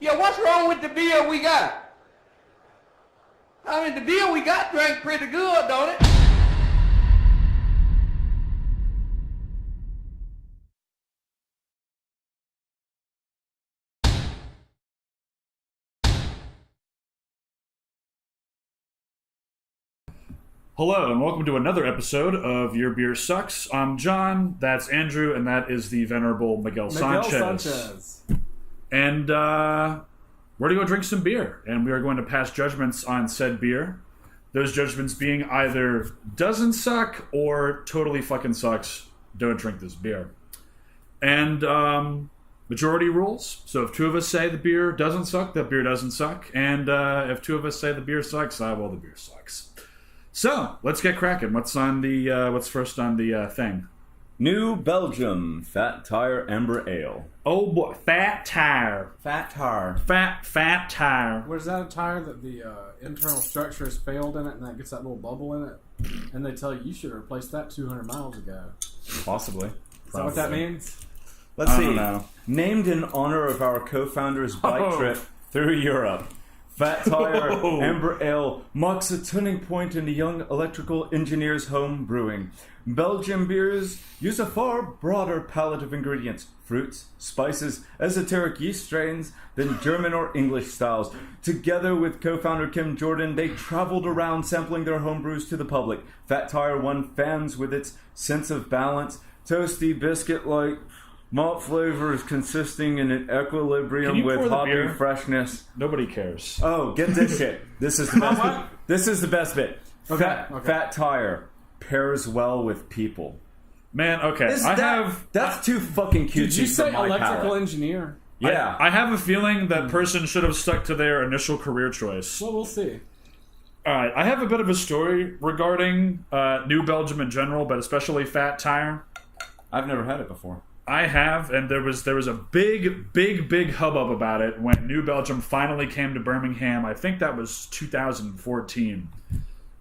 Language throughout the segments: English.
Yeah, what's wrong with the beer we got? I mean, the beer we got drank pretty good, don't it? Hello, and welcome to another episode of Your Beer Sucks. I'm John, that's Andrew, and that is the venerable Miguel Sanchez. And we're going to go drink some beer, and we are going to pass judgments on said beer. Those judgments being either doesn't suck or totally fucking sucks, don't drink this beer. And majority rules. So if two of us say the beer doesn't suck, that beer doesn't suck. And if two of us say the beer sucks, well, the beer sucks. So, let's get cracking. What's first on the thing? New Belgium Fat Tire Amber Ale. Oh boy, Fat Tire. Fat Tire. Fat Tire. Was that a tire that the internal structure has failed in it and that gets that little bubble in it? And they tell you should have replaced that 200 miles ago. Possibly. Is that what that means? Let's see. Don't know. Named in honor of our co-founder's bike trip through Europe. Fat Tire Amber Ale marks a turning point in the young electrical engineer's home brewing. Belgian beers use a far broader palette of ingredients, fruits, spices, esoteric yeast strains than German or English styles. Together with co-founder Kim Jordan, they traveled around sampling their home brews to the public. Fat Tire won fans with its sense of balance, toasty biscuit-like malt flavors consisting in an equilibrium with hoppy freshness. Nobody cares. Oh, get this shit. This is the best bit. This is the best bit. Okay. Fat Tire pairs well with people. Man, okay. That's too fucking cutesy. Did you say for my electrical palate. engineer? Yeah. I have a feeling that person should have stuck to their initial career choice. Well, we'll see. Alright, I have a bit of a story regarding New Belgium in general, but especially Fat Tire. I've never had it before. I have, and there was a big hubbub about it when New Belgium finally came to Birmingham. I think that was 2014.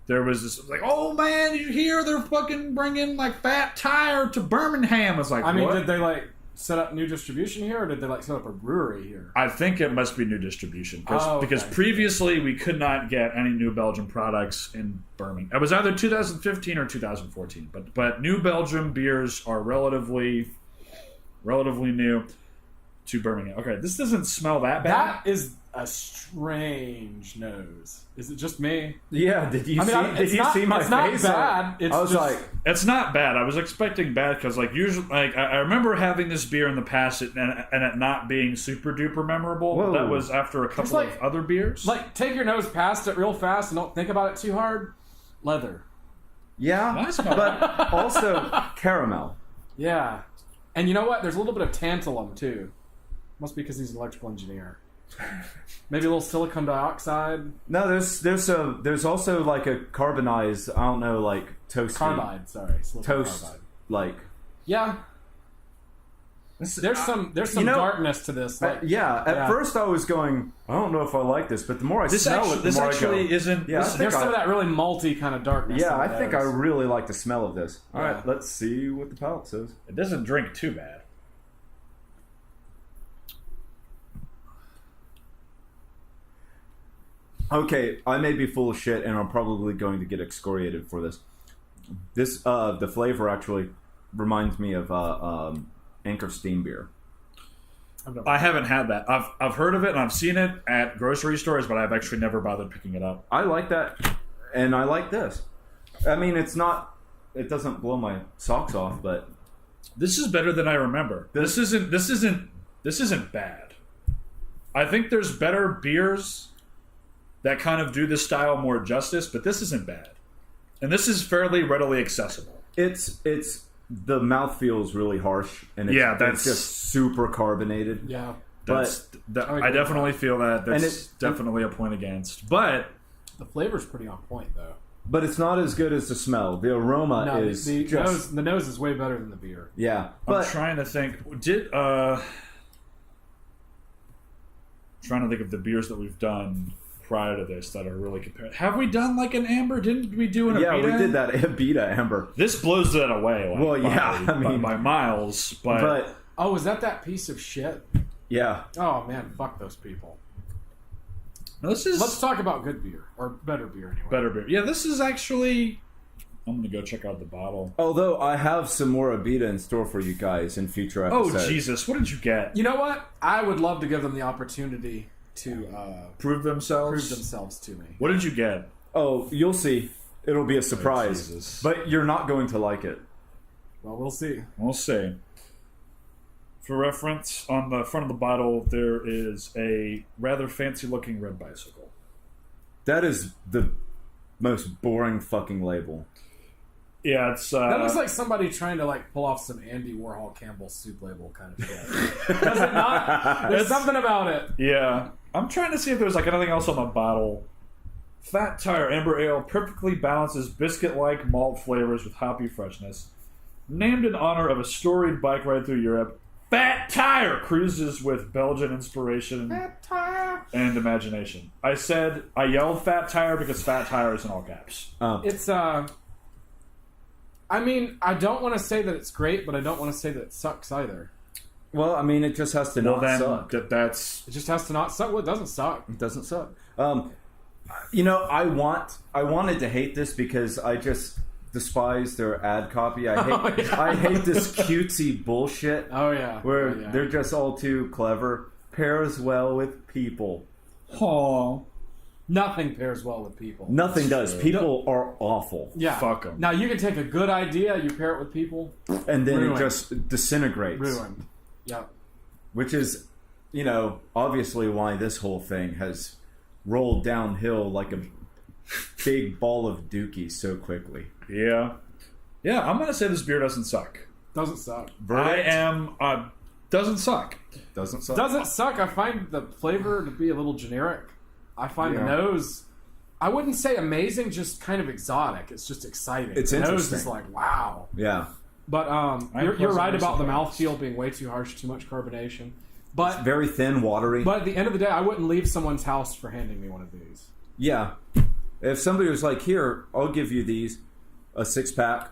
There was this like, oh man, you hear they're fucking bringing like Fat Tire to Birmingham? I was like, I mean, what? did they like set up new distribution here, or did they like set up a brewery here? I think it must be new distribution okay. because previously we could not get any New Belgium products in Birmingham. It was either 2015 or 2014, but New Belgium beers are relatively new to Birmingham. Okay, this doesn't smell that bad. That is a strange nose. Is it just me? Yeah, did you see my face? It's not bad. It's I was just, like, it's not bad. I was expecting bad because, like, usually, like I remember having this beer in the past and it not being super duper memorable. Whoa. That was after a couple of other beers. like, take your nose past it real fast and don't think about it too hard. Leather. yeah, Nice. but also caramel. Yeah. And you know what? There's a little bit of tantalum, too. Must be because he's an electrical engineer. Maybe a little silicon dioxide. No, there's also like a carbonized, I don't know, like toasty. Carbide, sorry. Silicon Toast, carbide. like. Yeah. There's some darkness to this. Like, At first I was going, I don't know if I like this, but the more I smell it, the more I go. isn't. Yeah, there's some of that really malty kind of darkness. Yeah, in I the think nose. I really like the smell of this. All Yeah. right, let's see what the palate says. It doesn't drink too bad. Okay, I may be full of shit, and I'm probably going to get excoriated for this. This, the flavor actually reminds me of Anchor Steam beer. I haven't had that. I've heard of it and I've seen it at grocery stores, but I've actually never bothered picking it up. I like that, and I like this. I mean, it doesn't blow my socks off, but This is better than I remember. This isn't bad. I think there's better beers that kind of do this style more justice, but this isn't bad. And this is fairly readily accessible. it's the mouth feels really harsh, and it's just super carbonated. Yeah. I definitely feel that. That's definitely a point against. But The flavor's pretty on point, though. But it's not as good as the smell. The aroma is the nose is way better than the beer. Yeah, I'm trying to think. Trying to think of the beers that we've done prior to this that are really compared. Have we done like an amber? Didn't we do an Abita? Yeah, we did that Abita amber. This blows that away. Well, yeah, I mean, by miles. But oh, is that piece of shit? Yeah. Oh man, fuck those people. Now, Let's talk about good beer or better beer anyway. better beer. Yeah, this is actually. I'm gonna go check out the bottle. Although I have some more Abita in store for you guys in future episodes. Oh Jesus! What did you get? You know what? I would love to give them the opportunity to Prove themselves. to me. What did you get? Oh, you'll see. It'll be a surprise. Jesus. But you're not going to like it. Well, we'll see. We'll see. For reference, on the front of the bottle, there is a rather fancy-looking red bicycle. That is the most boring fucking label. Yeah, it's... That looks like somebody trying to like pull off some Andy Warhol Campbell soup label kind of shit. Does it not? There's something about it. Yeah. I'm trying to see if there's like anything else on the bottle. Fat Tire Amber Ale perfectly balances biscuit-like malt flavors with hoppy freshness. Named in honor of a storied bike ride through Europe, Fat Tire cruises with Belgian inspiration Fat Tire. and imagination. I yelled Fat Tire because Fat Tire is in all caps. It's I mean, I don't want to say that it's great, but I don't want to say that it sucks either. Well, I mean, it just has to not suck. That's... It just has to not suck. Well, it doesn't suck. It doesn't suck. You know, I wanted to hate this because I just despise their ad copy. I hate this cutesy bullshit. Oh yeah, where they're just all too clever. Pairs well with people. Aw. Nothing pairs well with people. Nothing does. People are awful. Yeah. Fuck them. Now you can take a good idea, you pair it with people, And then Ruined. it just disintegrates. ruined. Yep. Which is, you know, obviously why this whole thing has rolled downhill like a big ball of dookie so quickly. Yeah. Yeah, I'm going to say this beer doesn't suck. Doesn't suck. Verdict? I am... doesn't suck. Doesn't suck. Doesn't suck. I find the flavor to be a little generic. I find the nose, I wouldn't say amazing, just kind of exotic. It's just exciting. It's the nose interesting. is like, wow. Yeah. But you're pleasantly right about the surprised. mouthfeel being way too harsh, too much carbonation. But Very thin, watery. But at the end of the day, I wouldn't leave someone's house for handing me one of these. Yeah. If somebody was like, here, I'll give you these, a 6-pack,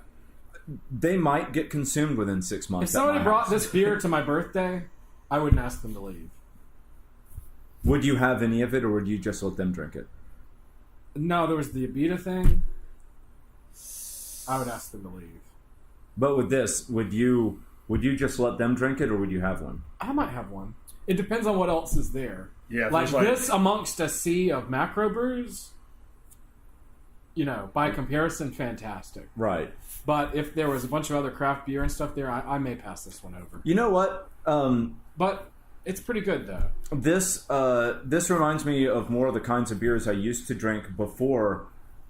they might get consumed within 6 months. If somebody at my brought house. this beer to my birthday, I wouldn't ask them to leave. Would you have any of it, or would you just let them drink it? No, there was the Abita thing. I would ask them to leave. But with this, would you just let them drink it, or would you have one? I might have one. It depends on what else is there. Yeah, like there's this amongst a sea of macro brews, you know, by comparison, fantastic. Right. But if there was a bunch of other craft beer and stuff there, I may pass this one over. You know what? But it's pretty good, though. This reminds me of more of the kinds of beers I used to drink before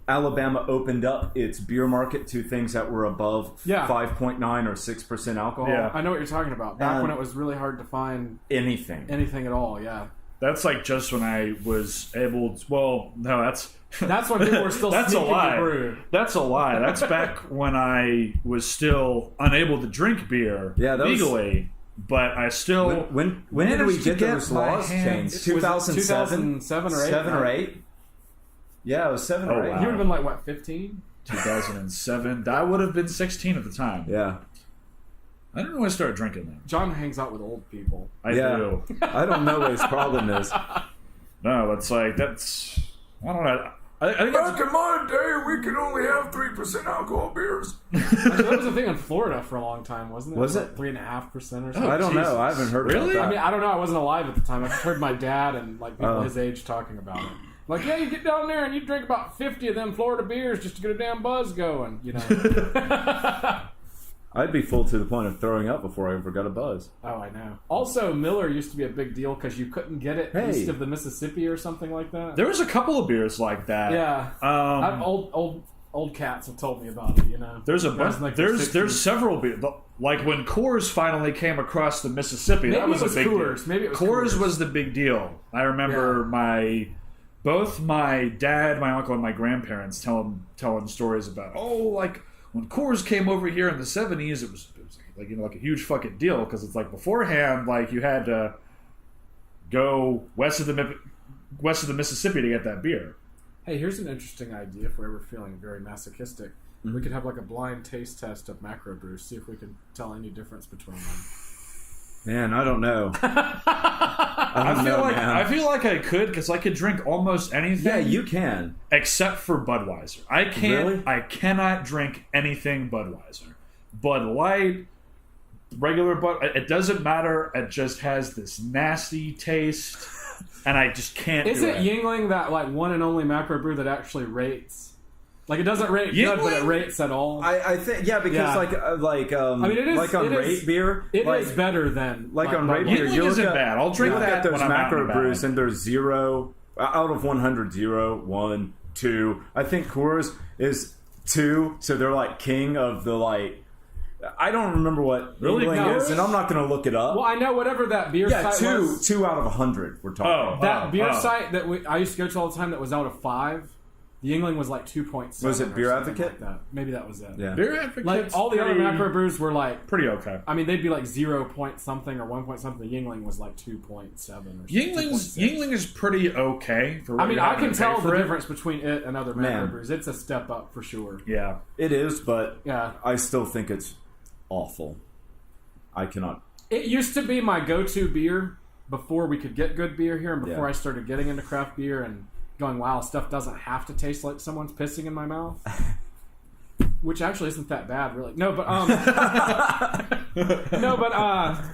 Alabama opened up its beer market to things that were above 5.9 or 6% alcohol. Yeah. I know what you're talking about. Back when it was really hard to find Anything. anything at all, yeah. That's like just when I was able to... Well, no, that's... That's when people were still That's a sneaking lie. to brew. That's a lie. That's back when I was still unable to drink beer legally. But I still... When did we get those laws changed? 2007? 2007 or 8? 7 or 8? Yeah, it was 7 or 8. wow. You would have been like, what, 15? 2007. I would have been 16 at the time. Yeah. I didn't want to start drinking then. John hangs out with old people. I do. I don't know what his problem is. No, it's like, that's... I don't know. I think that's... in my day, we could only have 3% alcohol beers. That was a thing in Florida for a long time, wasn't it? Was Like it? 3.5% or something. I don't Jesus. know. I haven't heard Really? about that. I mean, I don't know. I wasn't alive at the time. I just heard my dad and like people his age talking about it. Like, yeah, you get down there and you drink about 50 of them Florida beers just to get a damn buzz going, you know. I'd be full to the point of throwing up before I ever got a buzz. Oh, I know. Also, Miller used to be a big deal because you couldn't get it east of the Mississippi or something like that. There was a couple of beers like that. Yeah. Old cats have told me about it, you know. There's a bunch. Like There's several beers. Like when Coors finally came across the Mississippi, that was a big Coors. deal. Maybe it was Coors Coors. was the big deal. I remember both my dad, my uncle, and my grandparents telling stories about like when Coors came over here in the 70s, it was like, you know, like a huge fucking deal because it's like beforehand, like you had to go west of the Mississippi to get that beer. Hey, here's an interesting idea if we're ever feeling very masochistic. Mm-hmm. We could have like a blind taste test of macro brews, see if we can tell any difference between them. Man, I don't know. I feel like I could because I could drink almost anything. Yeah, you can. Except for Budweiser. I can't. Really? I cannot drink anything Budweiser. Bud Light, regular Bud. It doesn't matter. It just has this nasty taste, and I just can't. Isn't Yingling that like one and only macro brew that actually rates? Like it doesn't rate good, but it rates at all. I think because I mean, it is like on rate beer, it is better than on rate beer. Yingling isn't bad. I'll drink that. At those when macro I'm brews, and there's 0 out of 100, 0, 1, 2. I think Coors is 2, so they're like king of the like. I don't remember what Yingling is, and I'm not going to look it up. Well, I know whatever that beer site was. 2 out of 100. We're talking. That beer site that I used to go to all the time that was out of 5. The Yingling was like 2.7. Was it Beer Advocate? Like that. Maybe that was it. Yeah. Beer Advocate. Like all the other macro brews were like pretty okay. I mean, they'd be like 0 point something or 1 point something. The Yingling was like 2.7 or something. Yingling is pretty okay. For what I mean, I can tell the difference it. between it and other macro brews. It's a step up for sure. Yeah, it is, but yeah, I still think it's awful. I cannot. It used to be my go-to beer before we could get good beer here, and before I started getting into craft beer and going, wow, stuff doesn't have to taste like someone's pissing in my mouth. Which actually isn't that bad, really. No, but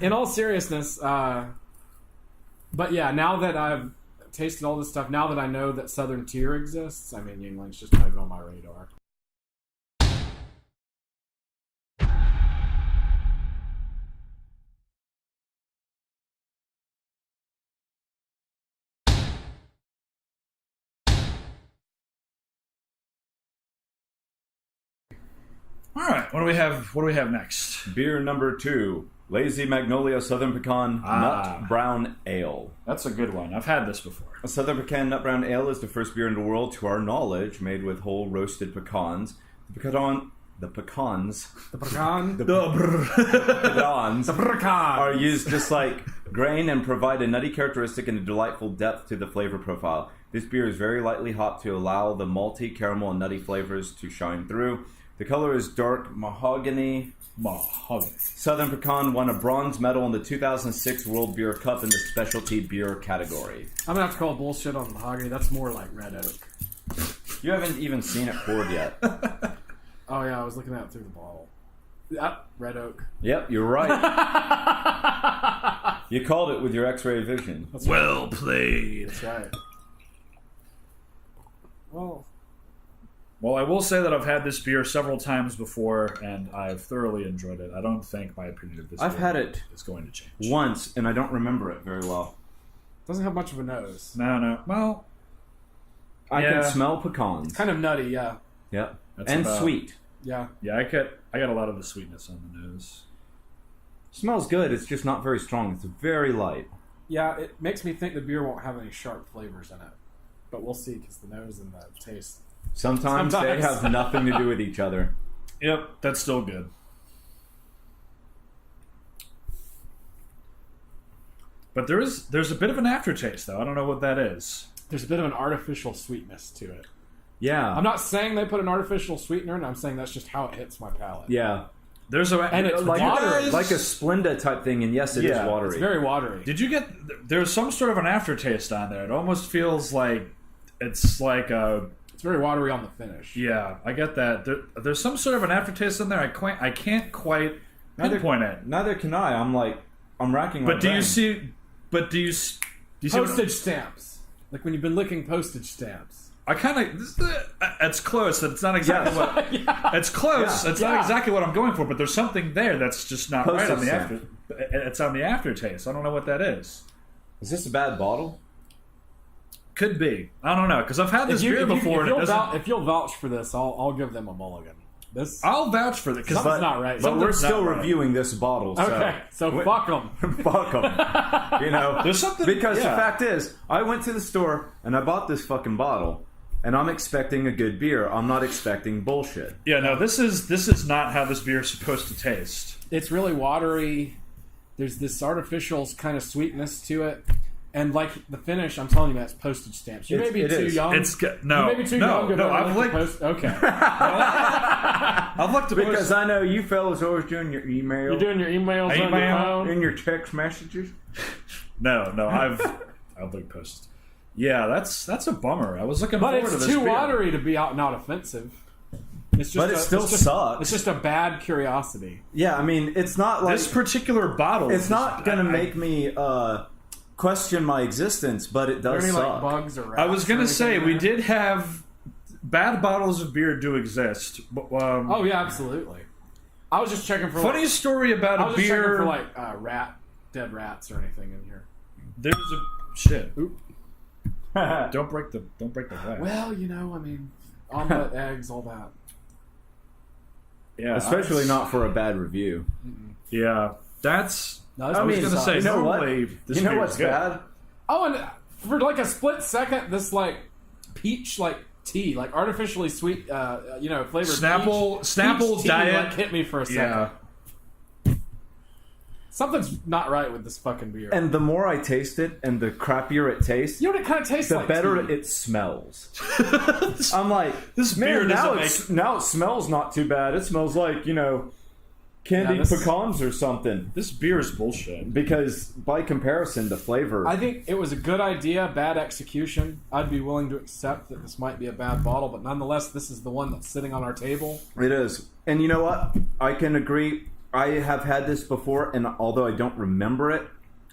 in all seriousness, but yeah, now that I've tasted all this stuff, now that I know that Southern Tier exists, I mean, Yingling's just not even on my radar. All right, what do we have? What do we have next? Beer number 2, Lazy Magnolia Southern Pecan Nut Brown Ale. That's a good one. I've had this before. A Southern Pecan Nut Brown Ale is the first beer in the world, to our knowledge, made with whole roasted pecans. The pecans are used just like grain and provide a nutty characteristic and a delightful depth to the flavor profile. This beer is very lightly hopped to allow the malty, caramel, and nutty flavors to shine through. The color is dark mahogany. Southern Pecan won a bronze medal in the 2006 World Beer Cup in the specialty beer category. I'm gonna have to call bullshit on mahogany. That's more like red oak. You haven't even seen it poured yet. Oh yeah, I was looking at it through the bottle. Red oak. Yep, you're right. You called it with your X-ray vision. That's well played. That's right. Well, I will say that I've had this beer several times before, and I've thoroughly enjoyed it. I don't think my opinion of this I've beer had it is going to change. Once, and I don't remember it very well. Doesn't have much of a nose. No. Well, I can smell pecans. It's kind of nutty, yeah. Yep. That's and about- sweet. Yeah. Yeah, I got a lot of the sweetness on the nose. Smells good, it's just not very strong. It's very light. Yeah, it makes me think the beer won't have any sharp flavors in it. But we'll see, because the nose and the taste. Sometimes they have nothing to do with each other. Yep, that's still good. But there's a bit of an aftertaste, though. I don't know what that is. There's a bit of an artificial sweetness to it. Yeah. I'm not saying they put an artificial sweetener in. I'm saying that's just how it hits my palate. Yeah. There's and it's like watery. like a Splenda type thing, and yes, it is watery. It's very watery. Did you get? There's some sort of an aftertaste on there. It almost feels like it's like a. It's very watery on the finish. Yeah, I get that. There's some sort of an aftertaste in there. I can't quite pinpoint it. Neither can I. I'm racking my But do brain. you see? But do you see? Postage stamps. Like when you've been licking postage stamps. I kind of it's close. It's not exactly what it's close. Yeah. It's not exactly what I'm going for. But there's something there that's just not right on the Postage after. It's on the aftertaste. I don't know what that is. Is this a bad bottle? Could be. I don't know because I've had this beer before. If you'll vouch for this, I'll give them a mulligan. I'll vouch for this because something's not right. But we're Something's still not right. reviewing this bottle. Okay, so fuck them. Fuck them. You know, There's something because the fact is, I went to the store and I bought this fucking bottle, and I'm expecting a good beer. I'm not expecting bullshit. Yeah, no, this is not how this beer is supposed to taste. It's really watery. There's this artificial kind of sweetness to it. And like the finish, I'm telling you, that's postage stamps. You may be too young. No, you may be too young to I've licked. Okay. I've licked the because I know you fellas always doing your email. You're doing your emails on your phone and your text messages. No, I've licked posts. Yeah, that's a bummer. I was looking forward to this. But it's too watery to be not offensive. It's just it still sucks. It's just a bad curiosity. Yeah, I mean, it's not like this particular bottle. It's not going to make me question my existence, but it does suck. Like bugs or rats I was going to say we did have bad bottles of beer do exist. But, oh yeah, absolutely. I was just checking for funny story about I was a beer. Just checking for like dead rats or anything in here. There's a shit. Oop. Don't break the glass. Well, I mean, omelet, eggs, all that. Yeah, especially not for a bad review. Yeah, that's. I was going to say, normally, this you know what's good. Bad? Oh, and for like a split second, this like peach like tea, like artificially sweet, flavored Snapple peach diet tea, like, hit me for a second. Yeah. Something's not right with this fucking beer. And the more I taste it, and the crappier it tastes, you know what it kind of tastes the like? The better tea. it smells. I'm like, this beer now it smells not too bad. It smells like candied pecans or something. This beer is bullshit. Because by comparison, the flavor. I think it was a good idea, bad execution. I'd be willing to accept that this might be a bad bottle, but nonetheless, this is the one that's sitting on our table. It is. And you know what? I can agree. I have had this before, and although I don't remember it,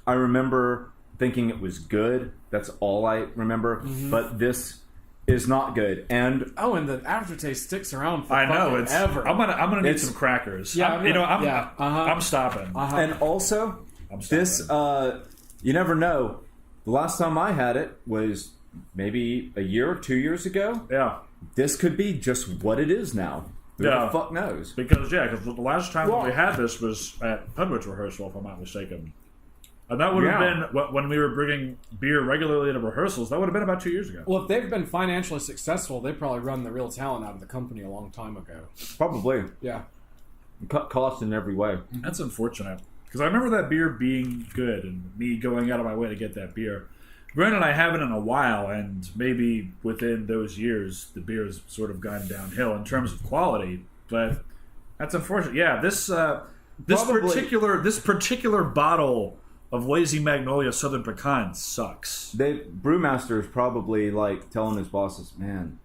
I remember thinking it was good. That's all I remember. Mm-hmm. But this is not good. And the aftertaste sticks around for it's ever. I'm gonna need some crackers. Yeah, I'm stopping. And also, this you never know. The last time I had it was maybe a year or 2 years ago. Yeah, this could be just what it is now. Who the fuck knows? Because the last time that we had this was at Pudwitch rehearsal, if I'm not mistaken. And that would have been when we were bringing beer regularly to rehearsals. That would have been about 2 years ago. Well, if they've been financially successful, they probably run the real talent out of the company a long time ago. Probably. Yeah. Cut costs in every way. That's unfortunate. Because I remember that beer being good and me going out of my way to get that beer. Granted, I haven't in a while, and maybe within those years, the beer has sort of gone downhill in terms of quality. But that's unfortunate. Yeah, this particular bottle of Lazy Magnolia Southern Pecan sucks. Brewmaster is probably like telling his bosses, "Man,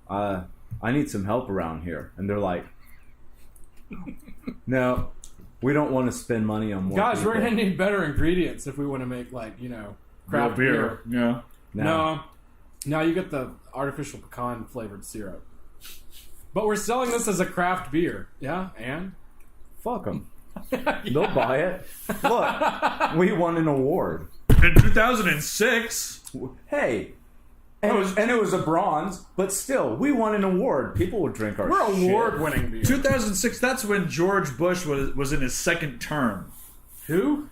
I need some help around here," and they're like, "No, we don't want to spend money on more." Guys, people. we're gonna need better ingredients if we want to make craft beer. Yeah. No, you get the artificial pecan flavored syrup. But we're selling this as a craft beer. Yeah, and? Fuck them. They'll buy it. Look, we won an award. In 2006. Hey. And it was a bronze, but still, we won an award. People would drink our shit. We're award-winning beer. 2006, that's when George Bush was in his second term. Who?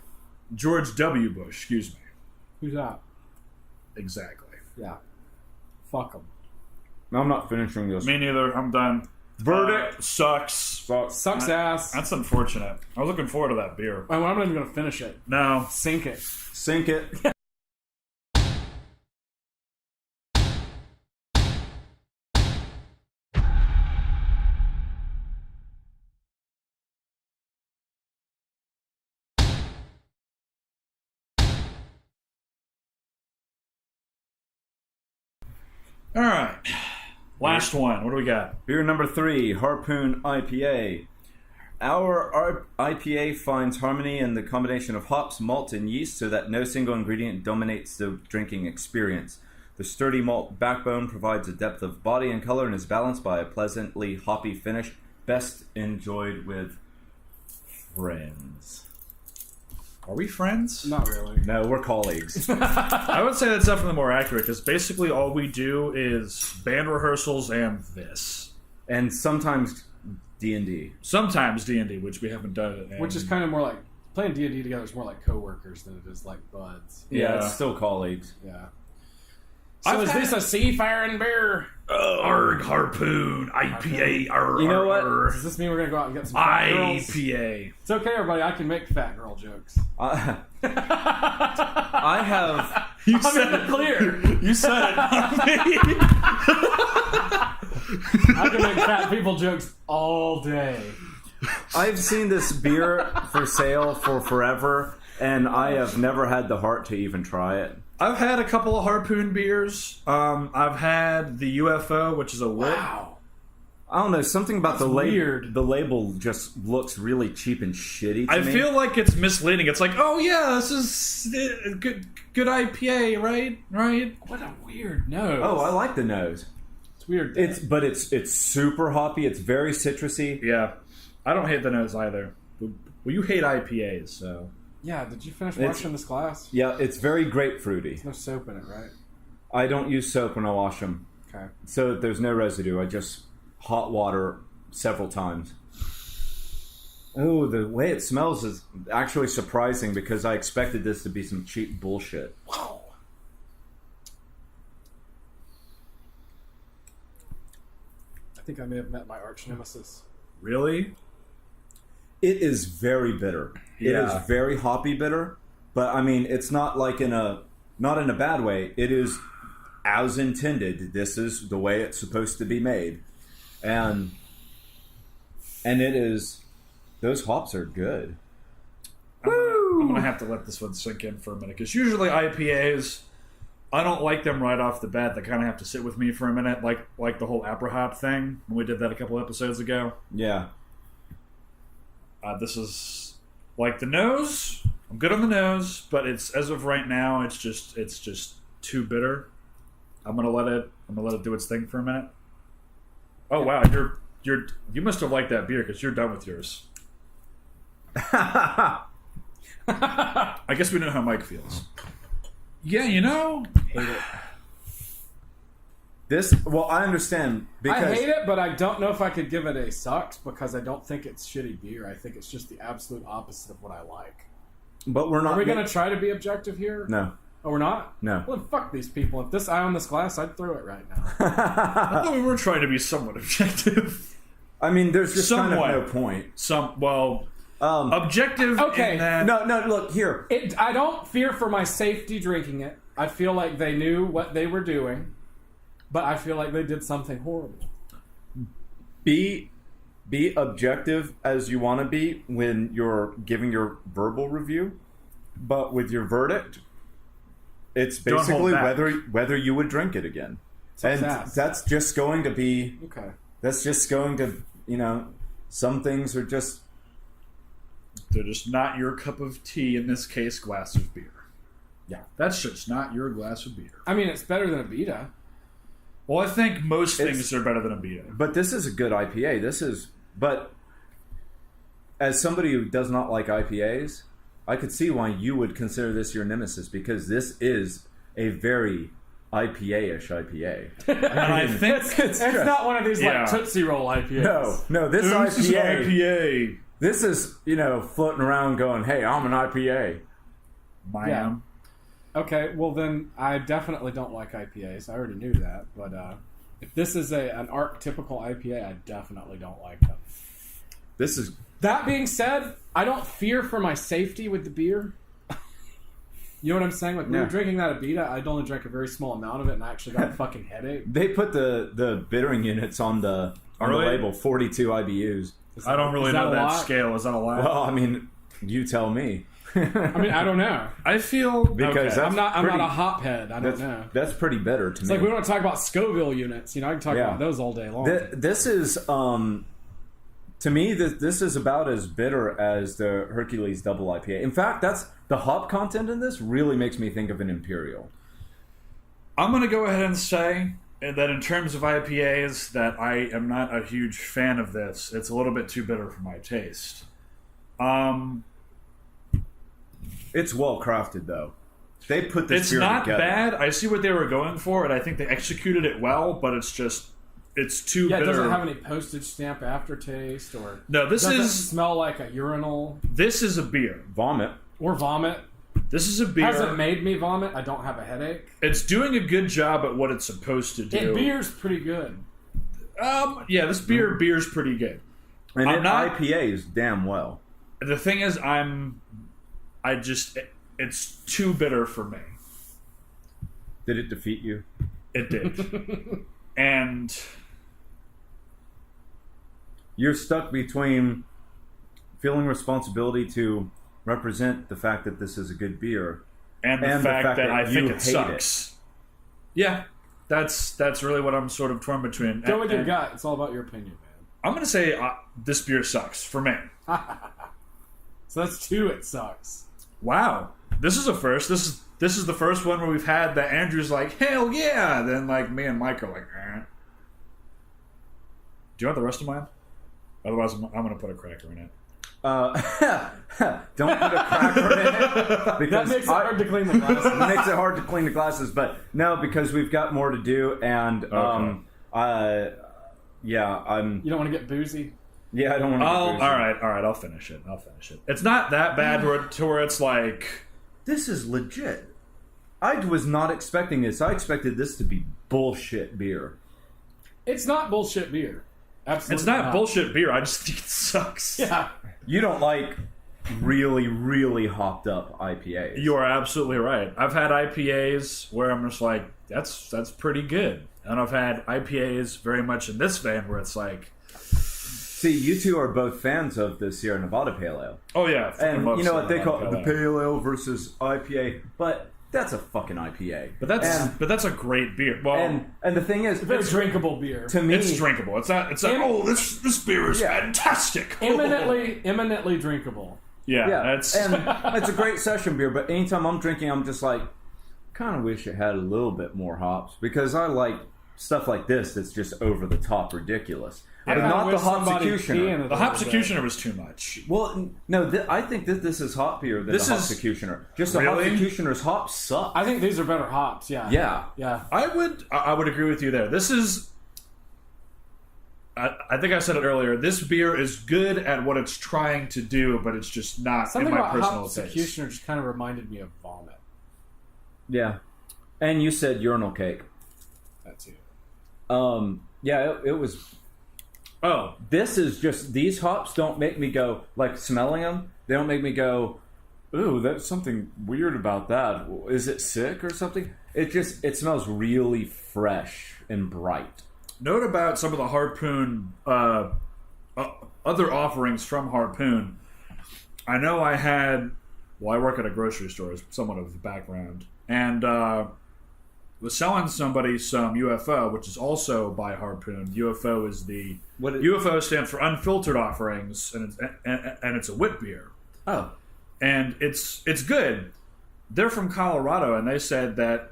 George W. Bush, excuse me. Who's that? Exactly. Yeah. Fuck them. No, I'm not finishing this. Me neither. I'm done. Verdict. Sucks. Sucks ass. That's unfortunate. I was looking forward to that beer. I'm not even going to finish it. No. Sink it. Sink it. All right. Last one. What do we got? Beer number 3, Harpoon IPA. Our IPA finds harmony in the combination of hops, malt, and yeast so that no single ingredient dominates the drinking experience. The sturdy malt backbone provides a depth of body and color and is balanced by a pleasantly hoppy finish, best enjoyed with friends. Are we friends? Not really. No, we're colleagues. I would say that's definitely more accurate because basically all we do is band rehearsals and this. And sometimes D&D. Sometimes D&D, which we haven't done. Which is kind of more like, playing D&D together is more like coworkers than it is like buds. Yeah, it's still colleagues. Yeah. So is this a seafaring beer? Arg, Harpoon, IPA, You know what? Does this mean we're going to go out and get some fat girls? IPA. It's okay, everybody. I can make fat girl jokes. I have. You I'm said in the clear. You said it, not me. I can make fat people jokes all day. I've seen this beer for sale for forever, and I have never had the heart to even try it. I've had a couple of Harpoon beers. I've had the UFO, which is a wit. Wow. I don't know, something about That's the label. weird. The label just looks really cheap and shitty to I me. feel like it's misleading. It's like, oh yeah, this is good IPA, right? Right? What a weird nose. Oh, I like the nose. It's weird. It's super hoppy. It's very citrusy. Yeah. I don't hate the nose either. Well, you hate IPAs, so. Yeah, did you finish washing this glass? Yeah, it's very grapefruity. There's no soap in it, right? I don't use soap when I wash them. Okay. So there's no residue. I just hot water several times. Oh, the way it smells is actually surprising because I expected this to be some cheap bullshit. Wow. I think I may have met my arch nemesis. Really? It is very bitter. Yeah. It is very hoppy bitter, but I mean, it's not like not in a bad way. It is as intended. This is the way it's supposed to be made, and it is. Those hops are good. I'm gonna have to let this one sink in for a minute because usually IPAs, I don't like them right off the bat. They kind of have to sit with me for a minute, like the whole Aprihop thing when we did that a couple episodes ago. Yeah. This is like the nose. I'm good on the nose, but it's as of right now, it's just too bitter. I'm gonna let it do its thing for a minute. Oh wow, you must have liked that beer because you're done with yours. I guess we know how Mike feels. Yeah, Hate it. Well, I understand because I hate it, but I don't know if I could give it a sucks because I don't think it's shitty beer. I think it's just the absolute opposite of what I like. But we're not. Are we going to try to be objective here? No. Oh, we're not? No. Well, then fuck these people. If I own this glass, I'd throw it right now. I thought we were trying to be somewhat objective. I mean, there's just Somewhat. kind of no point. Objective. Okay. In that, No, look here. I don't fear for my safety drinking it. I feel like they knew what they were doing, but I feel like they did something horrible. Be objective as you want to be when you're giving your verbal review, but with your verdict, it's Don't hold basically back. whether you would drink it again, and that's just going to be Okay. That's just going to some things are just. They're just not your cup of tea, in this case, glass of beer. Yeah. That's just not your glass of beer. I mean, it's better than a Beta. Well, I think most things are better than a Beta. But this is a good IPA. But as somebody who does not like IPAs, I could see why you would consider this your nemesis because this is a very IPA-ish IPA. And I think It's not one of these Yeah. like Tootsie Roll IPAs. No, this this is IPA. IPA. This is floating around going, "Hey, I'm an IPA." Yeah. Okay, well then I definitely don't like IPAs. I already knew that, but if this is an archetypical IPA, I definitely don't like them. This is That being said, I don't fear for my safety with the beer. You know what I'm saying? Like, we were drinking that Abita, I'd only drank a very small amount of it, and I actually got a fucking headache. they put the bittering units on the Really? label, 42 IBUs. I don't really Is that know a that lot? scale. Is that a lot? Well, I mean, you tell me. I mean, I don't know. I feel Because okay. that's I'm not pretty- a hophead. I don't know. That's pretty bitter to It's me. like we want to talk about Scoville units. I can talk Yeah. about those all day long. This is to me this is about as bitter as the Hercules Double IPA. In fact, that's the hop content in this really makes me think of an Imperial. I'm going to go ahead and say that in terms of IPAs, that I am not a huge fan of this. It's a little bit too bitter for my taste. It's well crafted though. They put this It's beer not together. bad. I see what they were going for, and I think they executed it well. But it's too yeah, it bitter. doesn't have any postage stamp aftertaste, or No, this doesn't is smell like a urinal a beer. Vomit. or vomit. This is a beer. Hasn't made me vomit. I don't have a headache. It's doing a good job at what it's supposed to do. And beer's pretty good. Yeah, this beer's pretty good. And it IPAs damn well. The thing is, it's too bitter for me. Did it defeat you? It did. And you're stuck between feeling responsibility to represent the fact that this is a good beer and the fact that I think it sucks. Yeah, that's really what I'm sort of torn between. Go with your gut. It's all about your opinion, man. I'm going to say this beer sucks for me. So that's 2. It sucks. Wow, this is a first. This is the first one where we've had that Andrew's like, hell yeah. Then like me and Mike are like, eh. Do you want the rest of mine? Otherwise, I'm going to put a cracker in it. Don't put a cracker in it because that makes it hard to clean the glasses. It makes it hard to clean the glasses, but no, because we've got more to do, and yeah, You don't want to get boozy. Yeah, I don't want to. All right, I'll finish it. It's not that bad to where it's like, this is legit. I was not expecting this. I expected this to be bullshit beer. It's not bullshit beer. Absolutely, it's not bullshit beer. I just think it sucks. Yeah. You don't like really, really hopped up IPAs. You are absolutely right. I've had IPAs where I'm just like, that's pretty good. And I've had IPAs very much in this vein where it's like... See, you two are both fans of the Sierra Nevada Pale Ale. Oh, yeah. And you know what they call it? The Pale Ale versus IPA. But that's a fucking IPA. But that's a great beer. Well, and the thing is... It's drinkable beer. To me... It's drinkable. It's like, this beer is fantastic. Eminently drinkable. Yeah. It's a great session beer, but anytime I'm drinking, I'm just like, kind of wish it had a little bit more hops, because I like stuff like this that's just over the top ridiculous. But not the Hopsecutioner. The Hopsecutioner was too much. Well, no, I think that this is hoppier than the Hopsecutioner. Just the Hopsecutioner's hops suck. I think these are better hops, yeah. Yeah. I would agree with you there. This is... I think I said it earlier. This beer is good at what it's trying to do, but it's just not Something in my personal taste. Something about Hopsecutioner just kind of reminded me of vomit. Yeah. And you said urinal cake. That too. Yeah, it was... Oh, this is just... These hops don't make me go... Like, smelling them, they don't make me go, ooh, that's something weird about that. Is it sick or something? It smells really fresh and bright. Note about some of the Harpoon... other offerings from Harpoon. I know I had... Well, I work at a grocery store, is somewhat of the background. And was selling somebody some UFO, which is also by Harpoon. UFO is the... UFO stands for Unfiltered Offerings, and it's a wit beer. Oh. And it's good. They're from Colorado, and they said that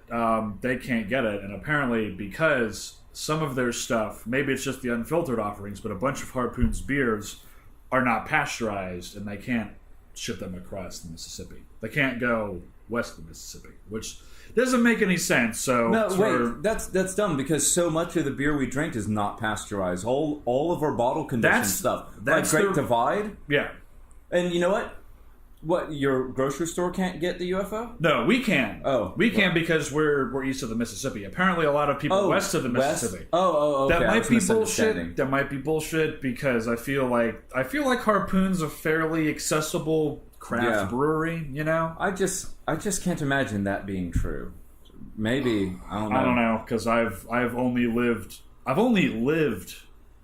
they can't get it. And apparently because some of their stuff, maybe it's just the Unfiltered Offerings, but a bunch of Harpoon's beers are not pasteurized, and they can't ship them across the Mississippi. They can't go west of the Mississippi, which doesn't make any sense. So wait, that's dumb, because so much of the beer we drink is not pasteurized. All of our bottle conditioned stuff, like Great Divide. Yeah, and you know what? What, your grocery store can't get the UFO? No, we can. Oh, we can because we're east of the Mississippi. Apparently, a lot of people west of the Mississippi. Okay. That might be bullshit. That might be bullshit because I feel like Harpoon's a fairly accessible craft brewery. You know, I just can't imagine that being true. Maybe I don't know because I've only lived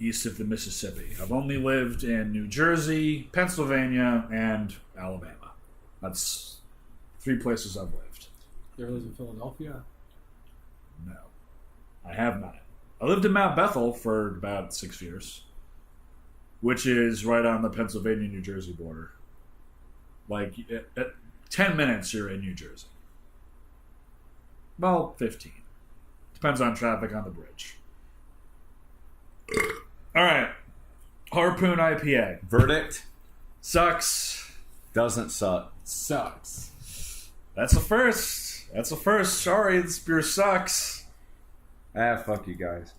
east of the Mississippi. I've only lived in New Jersey, Pennsylvania, and Alabama. That's 3 places I've lived. You ever lived in Philadelphia? No, I have not. I lived in Mount Bethel for about 6 years, which is right on the Pennsylvania-New Jersey border. Like, at 10 minutes, you're in New Jersey. Well, 15. Depends on traffic on the bridge. All right. Harpoon IPA. Verdict? Sucks. Doesn't suck. Sucks. That's a first. Sorry, this beer sucks. Fuck you guys.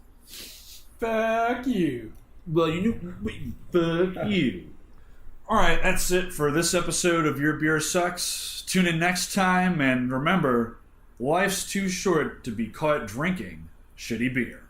Fuck you. Well, fuck you. All right, that's it for this episode of Your Beer Sucks. Tune in next time, and remember, life's too short to be caught drinking shitty beer.